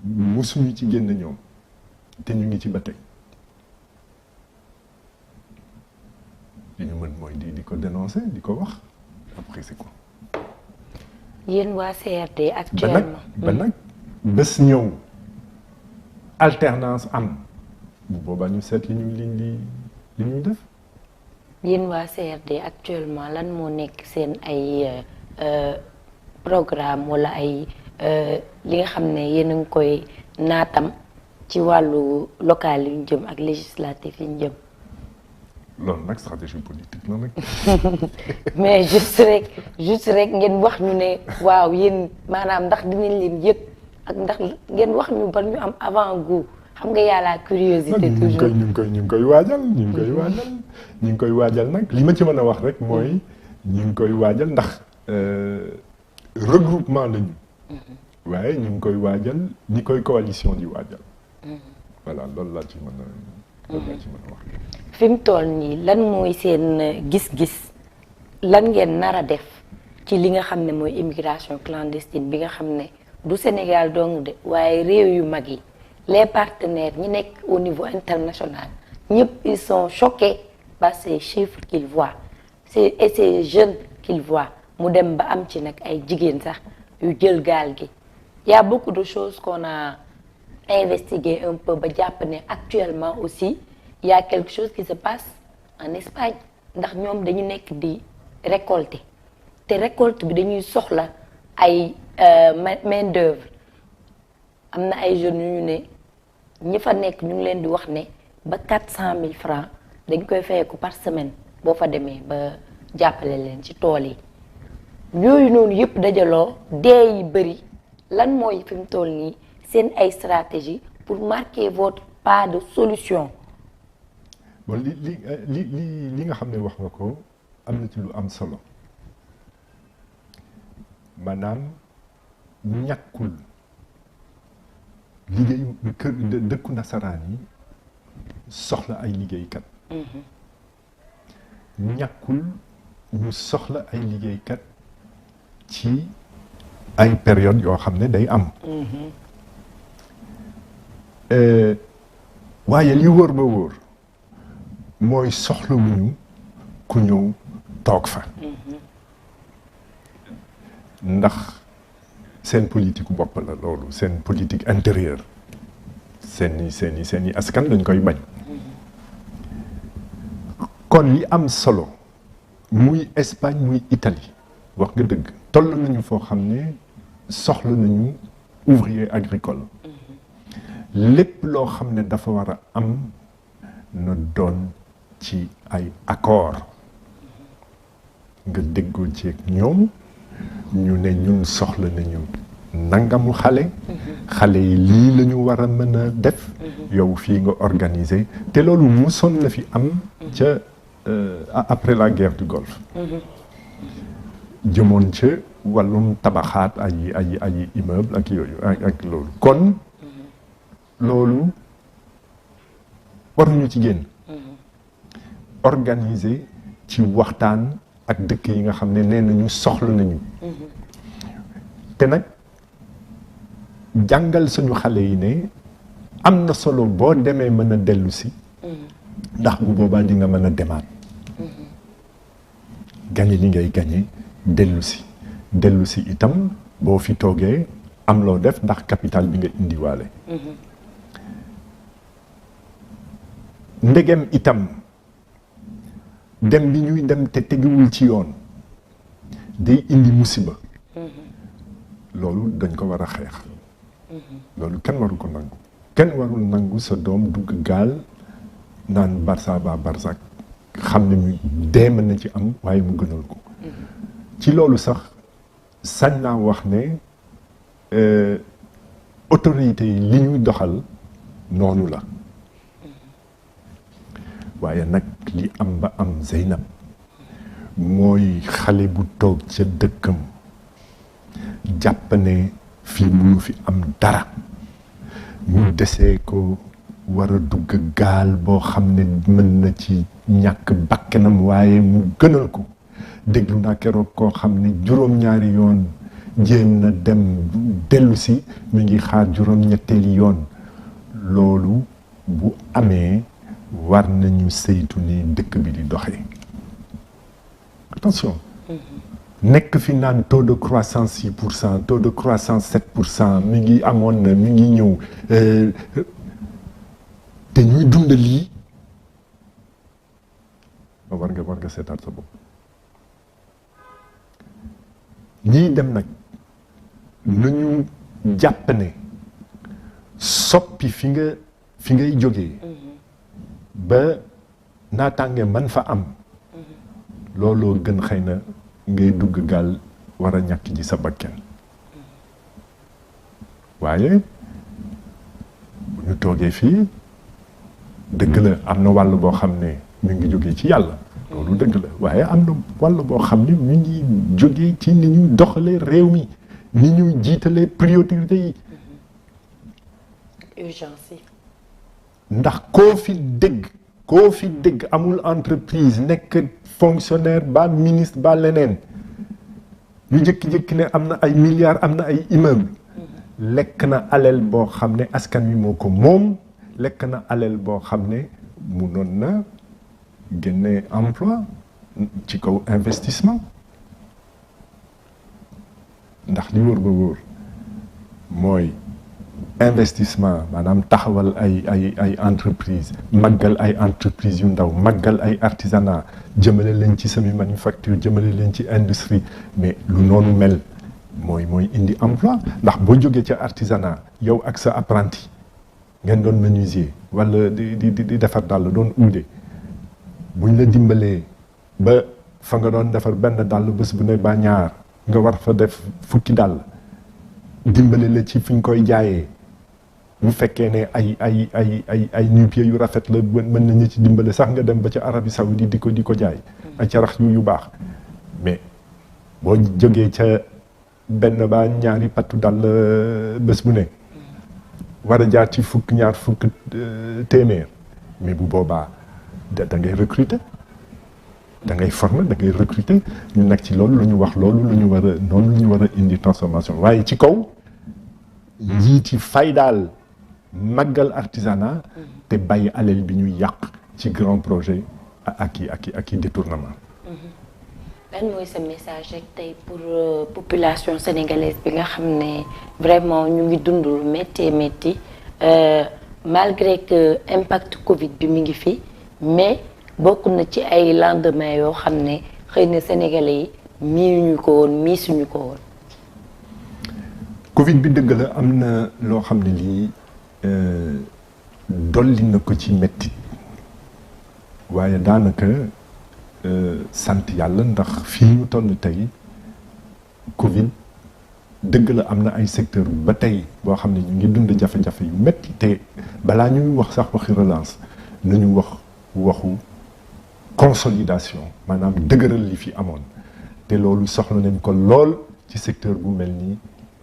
musuñu ci génn ñoom te ñu ngi ci ba tey li ñu mën mooy di ko dénoncer di ko wax après c'est quoi. yéen waa CRD actuellement ba nag bés ñëw alternance am bu boobaa ñu seet li ñuy def. yéen waa CRD actuellement lan moo nekk seen ay programme wala ay li nga xam ne yéen a ngi koy naatam ci wàllu local yi ñu jëm ak législatif yi ñu jëm. loolu nag stratégie politique la nag. mais juste rek ngeen wax ñu ne waaw yéen maanaam ndax dinañ leen yëg ak ndax ngeen wax ñu ba ñu am avant goût xam nga yàlla curiosité. toujours ñu ngi koy waajal nag li ma ci mën a wax rek mooy ñu ngi koy waajal ndax regroupement lañu. waaye ñu ngi koy waajal ni koy coalition di waajal. voilà loolu laa ci mën a wax. fi mu toll nii lan mooy seen gis-gis lan ngeen nar a def ci li nga xam ne mooy immigration clandestine bi nga xam ne du Sénégal dong de waaye réew yu mag yi les partenaires ñi nekk au niveau international ñëpp ils sont choqués par ces chiffres qu'ils voient et ces jeunes qu'ils voient mu dem ba am ci nag ay jigéen sax yu jël gaal gi y a beaucoup de choses qu'on a investigué un peu ba jàpp ne actuellement aussi il y a quelque chose qui se passe en Espagne ndax ñoom dañu nekk di récolter te récolte bi dañuy soxla ay main d'œuvre am na ay jeunes yu ñu ne ñi fa nekk ñu ngi leen di wax ne ba 400 000 francs dañ koy fayeeku par semaine boo fa demee ba jàppale leen ci tool yi yooyu noonu yëpp dajaloo dee yi bëri lan mooy fi mu toll nii seen ay stratégie pour marquer votre pas de solution. bon li nga xam ne wax nga ko am na ci lu am solo maanaam ñàkkul liggéeyu kër dëkku nasaraan yi soxla ay liggéeykat. ñàkkul ñu soxla ay liggéeykat ci ay période yoo xam ne day am. waaye li wóor ba wóor mooy soxlawuñu ku ñëw toog fa. ndax seen politique bopp la loolu seen politique intérieure seeni askan dañ koy bañ. kon li am solo muy Espagne muy Italie wax nga dëgg toll nañu foo xam ne soxla nañu ouvrier agricole. lépp loo xam ne dafa war a am na doon ci ay accord nga déggoo ci ak ñoom ñu ne ñun soxla nañu nangamu xale yi lii la ñu war a mën a def yow fii nga organiser te loolu mosoon na fi am ca après la guerre du Golfe jëmoon ca wàllum tabaxaat ay immeuble ak yooyu ak loolu kon loolu waruñu ci génn organiser ci waxtaan ak dëkk yi nga xam ne nee nañu soxla nañu te nag jàngal suñu xale yi ne am na solo boo demee mën a dellu si ndax bu boobaa di nga mën a demaat gañe li ngay gañe dellu si itam boo fi toogee am loo def ndax capital bi nga indiwaale ndegem itam dem bi ñuy dem te teguwul ci yoon day indi musiba loolu dañ ko war a xeex loolu kenn waru ko nangu kenn warul nangu sa doom dugg gaal naan Barça ba Barça xam ne mu dee mën na ci am waaye mu gënal ko ci loolu sax sañ naa wax ne autorités yi li ñuy doxal noonu la waaye nag li am ba am Zeynab mooy xale bu toog ca dëkkam jàpp ne fii mënu fi am dara mu desee ko war a dugg gaal boo xam ne mën na ci ñàkk bakkanam waaye mu gënal ko déglu naa keroog koo xam ne juróom-ñaari yoon jéem na dem dellu si mu ngi xaar juróom-ñetteeli yoon loolu bu amee war nañu saytu ni dëkk bi di doxee attention nekk fi naan taux de croissance 6%, taux de croissance 7%, mi ngi amoon na mi ngi ñëw te ñuy dund lii war nga seetaat sa bopp ñiy dem nag nañu jàpp ne soppi fi ngay jógee ba naataange man fa am looloo gën xëy na ngay dugg gaal war a ñàkk ji sa bakken waaye bu ñu toogee fii dëgg la am na wàll boo xam ne mi ngi jógee ci yàlla loolu dëgg la waaye am na wàll boo xam ne mi ngi jógee ci ni ñuy doxalee réew mi ni ñuy jiitalee priorité yi urgence yi ndax koo fi dégg amul entreprise nekk fonctionnaire ba ministre ba leneen ñu jëkki-jëkki ne am na ay milliards am na ay immeuble lekk na alal boo xam ne askan wi moo ko moom lekk na alal boo xam ne munoon na génne emploi ci kaw investissement ndax li wóor ba wóor mooy investissement maanaam taxawal ay entreprise màggal ay entreprise yu ndaw màggal ay artisanat jëmale leen ci semi manufacture jëmale leen ci industrie mais lu noonu mel mooy indi emploi ndax boo jógee ca artisanat yow ak sa apprenti ngeen doon menuisier wala di defar dàll doon uude buñ la dimbalee ba fa nga doon defar benn dàll bés bu ne ba ñaar nga war fa def fukki dàll dimbale la ci fi ñu koy jaayee bu fekkee ne ay nu-pieds yu rafet la mën nañu ci dimbale sax nga dem ba ca Arabie Saoudite di ko jaay ay carax yu baax mais boo jógee ca benn ba ñaari pattu dal bés bu ne war a jaar ci ñaar fukk téeméer mais bu boobaa da ngay recruter da ngay former da ngay recruter ñu nag ci loolu lu ñu wax loolu lu ñu war a noonu lu ñu war a indi transformation waaye ci kaw njiiti faydaal màggal artisanat te bàyyi alal bi ñuy yàq ci grand projet ak i détournement. lan mooy sa message rek tey pour population sénégalaise bi nga xam ne vraiment ñu ngi dund lu métti malgré que impact Covid bi mi ngi fi mais bokk na ci ay lendemain yoo xam ne xëy na sénégalais yi miisuñu ko woon. Covid bi dëgg la am na loo xam ne lii dolli na ko ci métti waaye daanaka. sant yàlla ndax fii ñu toll tey Covid dëgg la am na ay secteur ba tey boo xam ne ñu ngi dund jafe-jafe yu métti te balaa ñuy wax sax waxi relance nañu waxu consolidation maanaam dëgëral li fi amoon te loolu soxla nañ ko lool ci secteur bu mel nii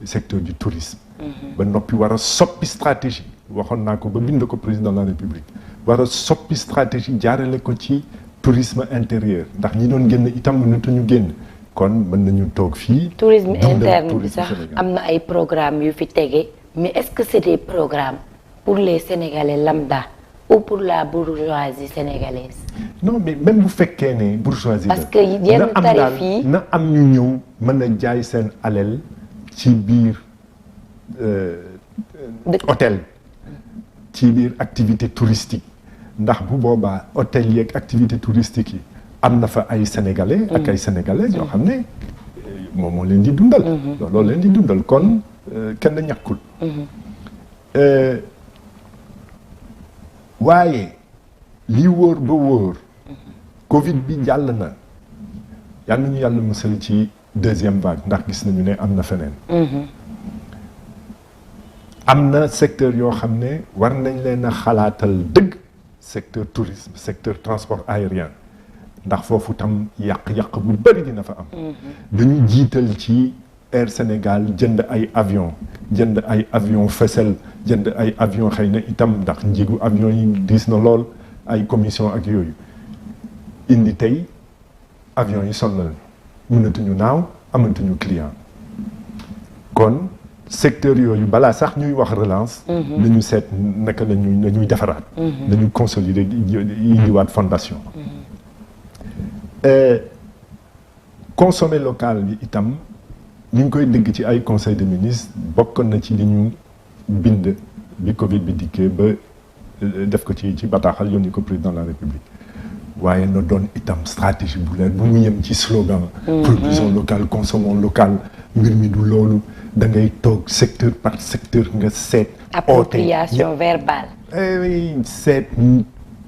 secteur du tourisme. ba noppi war a soppi stratégie waxoon naa ko ba bind ko président de la République war a soppi stratégie jaarale ko ci. tourisme intérieur ndax ñi doon génn itam mënatuñu génn kon mën nañu toog fii. tourisme interne bi sax am na ay programmes yu fi tege mais est-ce que c'est des programmes pour les Sénégalais lambda ou pour la bourgeoisie sénégalaise. non mais même bu fekkee ne bourgeoisie parce que yenn tarif yi na am ñu ñëw mën a jaay seen alal ci biir hôtel ci biir activité touristique. ndax bu boobaa hôtel yeeg activité touristique yi am na fa ay sénégalais ak ay sénégalais yoo xam ne moom moo leen di dundal looloo leen di dundal kon kenn ñàkkul waaye li wóor ba wóor Covid bi jàll na yal nañu yàlla musal ci deuxième vague ndax gis nañu ne am na feneen am na secteur yoo xam ne war nañ leen a xalaatal dëgg secteur tourisme secteur transport aérien ndax foofu tam yàq-yàq bu bëri dina fa am dañu jiital ci Air Sénégal jënd ay avion fësal jënd ay avion xëy na itam ndax njigu avion yi diis na lool ay commission ak yooyu indi tey avion yi sonnal mënatuñu naaw amatuñu client kon secteur yooyu balaa sax ñuy wax relance nañu seet naka nañuy defaraat nañu consolider indiwaat fondation consommer local bi itam ñu ngi koy dégg ci ay conseil des ministres bokk na ci li ñu bind bi Covid bi dikkee ba def ko ci bataaxal yónni ko président de la République waaye na doon itam stratégie bu leer bu mu yem ci slogan produisons local consommons local mbir mi du loolu da ngay toog secteur par secteur nga seet appropriation verbale seet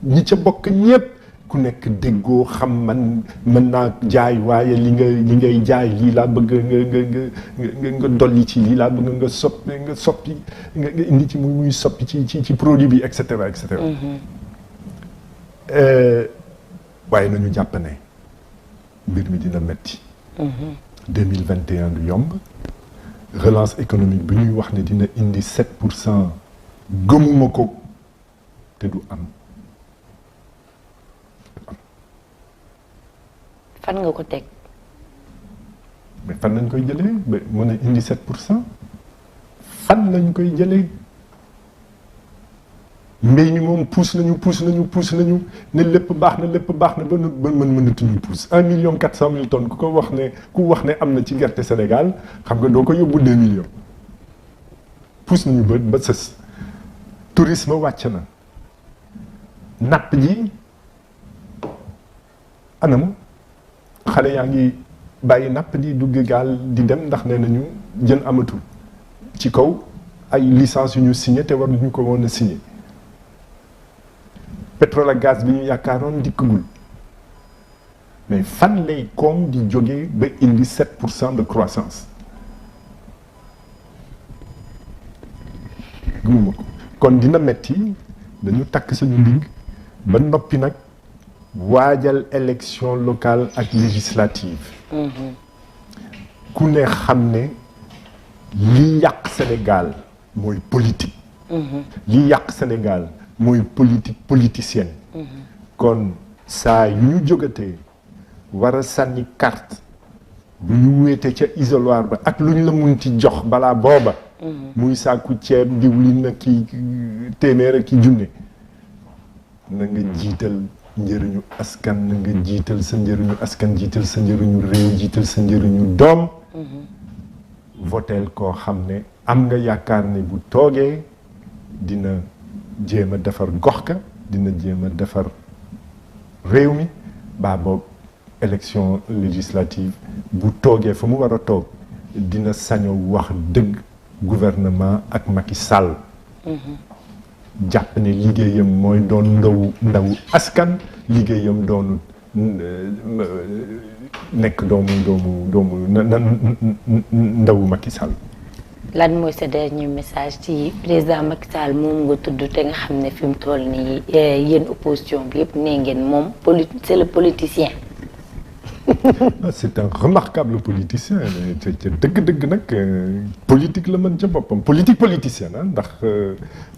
ñi ca bokk ñépp ku nekk déggoo xam man mën naa jaay waaye li ngay jaay lii laa bëgg nga dolli ci lii laa bëgg nga soppi nga indi ci muy soppi ci produit bi et cetera et cetera waaye nañu jàpp ne mbir mi dina metti 2021 du yomb relance économique bi ñuy wax ne dina indi 7% gëmuma ko te du am fan nga ko teg mais fan lañ koy jëlee ba mën a indi 7% fan lañ koy jëlee mbéy mi moom puus nañu ne lépp baax na ba mënatuñu puus 1,4 million tonnes ku wax ne am na ci gerte Sénégal xam nga doo ko yóbbu 2 millions puus nañu ba sës tourisme wàcc na napp ji anam xale yaa ngi bàyyi napp di dugg gaal di dem ndax nee nañu jën amatul ci kaw ay licence yu ñu signé te war ñu ko woon a signé pétrole ak gaz bi ñu yaakaaroon dikkagul mais fan lay koom di jógee ba indi 7% de croissance gëmuma ko kon dina metti dañu takk suñu ndigg ba noppi nag waajal élection locale ak législative ku ne xam ne li yàq Sénégal mooy politique li yàq Sénégal mooy politique politicienne kon saa yu ñu jógatee war a sànni carte bu ñu wéete ca isoloir ba ak lu ñu la mun ci jox balaa booba muy sàkku ceeb diwlin na ki téeméer ak ki junne na nga jiital njëriñu askan na nga jiital sa njëriñu askan jiital sa njëriñu réew jiital sa njëriñu doom voteel koo xam ne am nga yaakaar ne bu toogee dina jéem a defar gox ka dina jéem a defar réew mi baa boog élection législative bu toogee fa mu war a toog dina sañoo wax dëgg gouvernement ak Macky Sall jàpp ne liggéeyam mooy doon ndawu askan liggéeyam doonu nekk doomu ndawu Macky Sall. lan mooy sa dernier message ci président Macky Sall moom nga tudd te nga xam ne fi mu toll nii yéen opposition bi yëpp nee ngeen moom c'est le politicien. C'est un remarquable politicien ca dëgg-dëgg nag politique la mën ca boppam politique politicienne ah ndax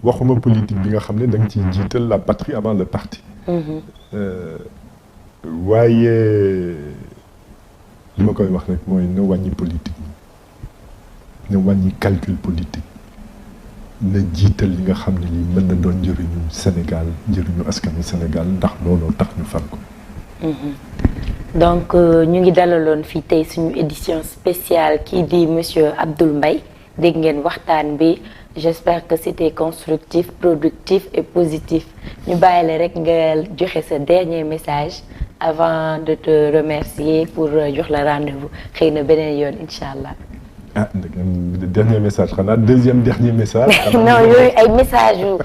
waxuma politique bi nga xam ne da nga ciy jiital la patrie avant le parti. waaye li ma koy wax rek mooy na wàññi politique na wàññi calcul politique na jiital li nga xam ne lii mën na doon njëriñu Sénégal njëriñu askanu Sénégal ndax looloo tax ñu fal ko. donc ñu ngi dalaloon fii tey suñu édition spéciale kii di monsieur Abdoul Mbaye dégg ngeen waxtaan bi j'espère que c'était constructif productif et positif ñu bàyyi la rek nga joxe sa dernier message avant de te remercier pour jox la rendez-vous xëy na beneen yoon incha allah. ah dernier message xanaa deuxième dernier message. non yooyu ay message yu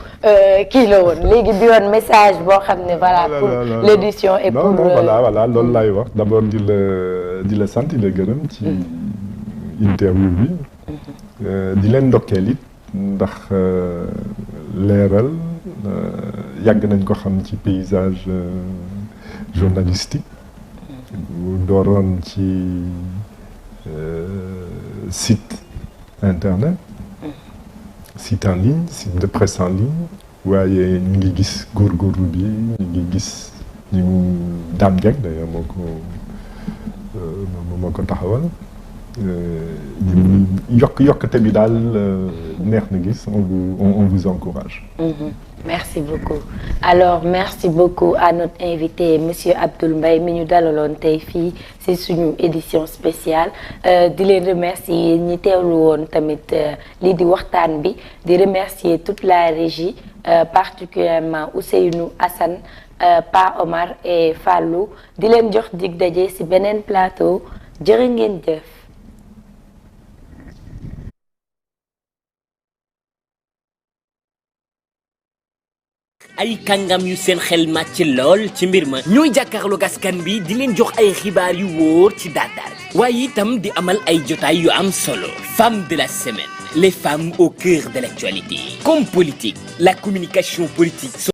kii la woon léegi bi yoon message boo xam ne voilà pour l'édition et pour. non voilà loolu laay wax d'abord di la sant di la gërëm ci interview bi. di leen ndokkeel it ndax leeral yàgg nañ ko xam ci paysage journalistique. dooroon ci. Site internet site en ligne site de presse en ligne waaye ñu ngi gis góorgóorlu bi ñu ngi gis ñu Dame Dieng d'ailleurs moo ko taxawal ñu yokkate bi daal neex na gis on vous encourage. Merci beaucoup alors merci beaucoup à notre invité monsieur Abdoul Mbaye mi ñu dalaloon tey fii ci suñu édition spéciale di leen remercier ñi teewlu woon tamit lii di waxtaan bi di remercier toute la régie particulièrement Ousseynou Assane Pa Omar et Fallou di leen jox dig daje ci beneen plateau jërë ngeen jëf. ay kàngam yu seen xel màcc lool ci mbir ma ñooy jàkkaarloog askan bi di leen jox ay xibaar yu wóor ci daar waaye itam di amal ay jotaay yu am solo femmes de la semaine les femmes au cœur de l'actualité comme politique la communication politique